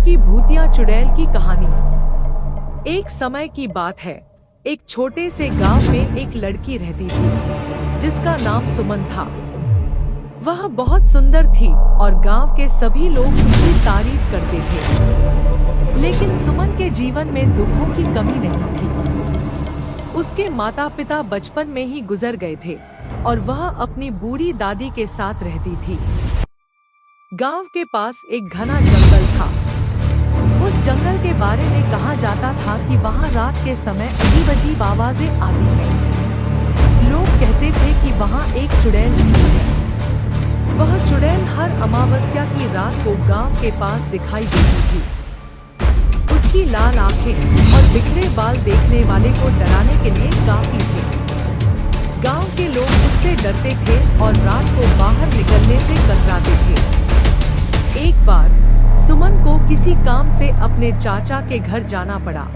की भूतिया चुड़ैल की कहानी। एक समय की बात है, एक छोटे से गांव में एक लड़की रहती थी जिसका नाम सुमन था। वह बहुत सुंदर थी और गांव के सभी लोग उसकी तारीफ करते थे। लेकिन सुमन के जीवन में दुखों की कमी नहीं थी। उसके माता पिता बचपन में ही गुजर गए थे और वह अपनी बूढ़ी दादी के साथ रहती थी। गांव के पास एक घना जंगल था। उस जंगल के बारे में कहा जाता था कि वहां रात के समय अजीब अजीब आवाजें आती हैं। लोग कहते थे कि वहां एक चुड़ैल रहती है। वह चुड़ैल हर अमावस्या की रात को गांव के पास दिखाई देती थी। उसकी लाल आंखें और बिखरे बाल देखने वाले को डराने के लिए काफी थे। गांव के लोग उससे डरते थे और रात को बाहर निकलने से कतराते थे। एक बार सुमन को किसी काम से अपने चाचा के घर जाना पड़ा।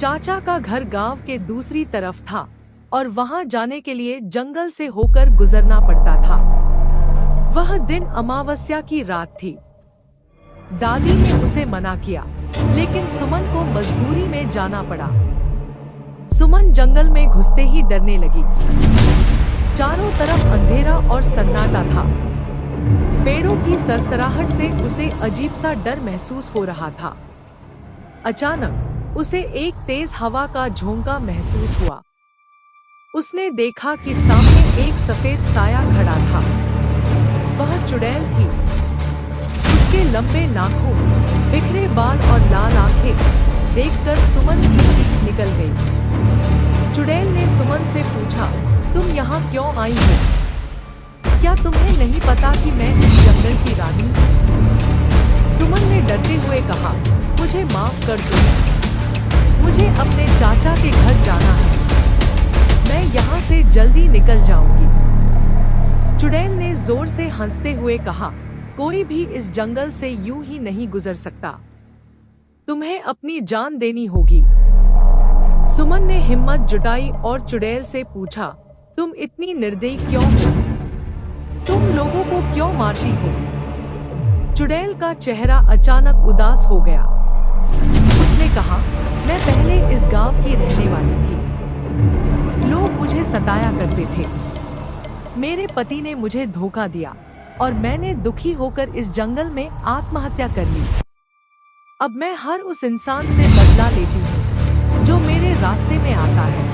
चाचा का घर गांव के दूसरी तरफ था और वहां जाने के लिए जंगल से होकर गुजरना पड़ता था। वह दिन अमावस्या की रात थी। दादी ने उसे मना किया, लेकिन सुमन को मजबूरी में जाना पड़ा। सुमन जंगल में घुसते ही डरने लगी। चारों तरफ अंधेरा और सन्नाटा था। पेड़ों की सरसराहट से उसे अजीब सा डर महसूस हो रहा था। अचानक उसे एक तेज हवा का झोंका महसूस हुआ। उसने देखा कि सामने एक सफेद साया खड़ा था। वह चुड़ैल थी। उसके लंबे नाखून, बिखरे बाल और लाल आंखें देखकर सुमन की चीख निकल गई। चुड़ैल ने सुमन से पूछा, तुम यहाँ क्यों आई हो? क्या तुम्हें नहीं पता कि मैं इस जंगल की रानी हूँ? सुमन ने डरते हुए कहा, मुझे माफ कर दो। मुझे अपने चाचा के घर जाना है। मैं यहाँ से जल्दी निकल जाऊंगी। चुड़ैल ने जोर से हंसते हुए कहा, कोई भी इस जंगल से यूं ही नहीं गुजर सकता। तुम्हें अपनी जान देनी होगी। सुमन ने हिम्मत जुटाई और चुड़ैल से पूछा, तुम इतनी निर्दयी क्यों हो? तुम लोगों को क्यों मारती हो? चुड़ैल का चेहरा अचानक उदास हो गया। उसने कहा, मैं पहले इस गांव की रहने वाली थी। लोग मुझे सताया करते थे। मेरे पति ने मुझे धोखा दिया और मैंने दुखी होकर इस जंगल में आत्महत्या कर ली। अब मैं हर उस इंसान से बदला लेती हूँ जो मेरे रास्ते में आता है।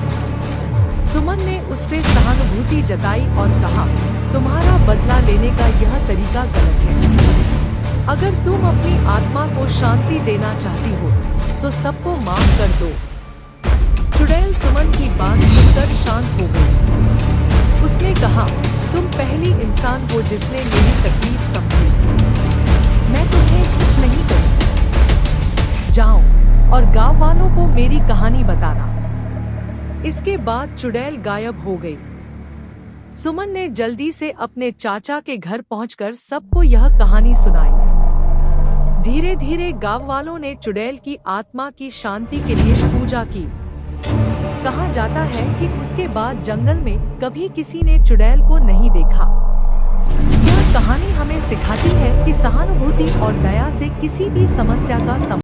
सुमन ने उससे सहानुभूति जताई और कहा, तुम्हारा बदला लेने का यह तरीका गलत है। अगर तुम अपनी आत्मा को शांति देना चाहती हो तो सबको माफ कर दो। चुड़ैल सुमन की बात सुनकर शांत हो गई। उसने कहा, तुम पहली इंसान हो जिसने मेरी तकलीफ समझी। मैं तुम्हें कुछ नहीं करूँ। जाओ और गांव वालों को मेरी कहानी बताना। इसके बाद चुड़ैल गायब हो गई। सुमन ने जल्दी से अपने चाचा के घर पहुंचकर सबको यह कहानी सुनाई। धीरे धीरे गांव वालों ने चुड़ैल की आत्मा की शांति के लिए पूजा की। कहा जाता है कि उसके बाद जंगल में कभी किसी ने चुड़ैल को नहीं देखा। यह कहानी हमें सिखाती है कि सहानुभूति और दया से किसी भी समस्या का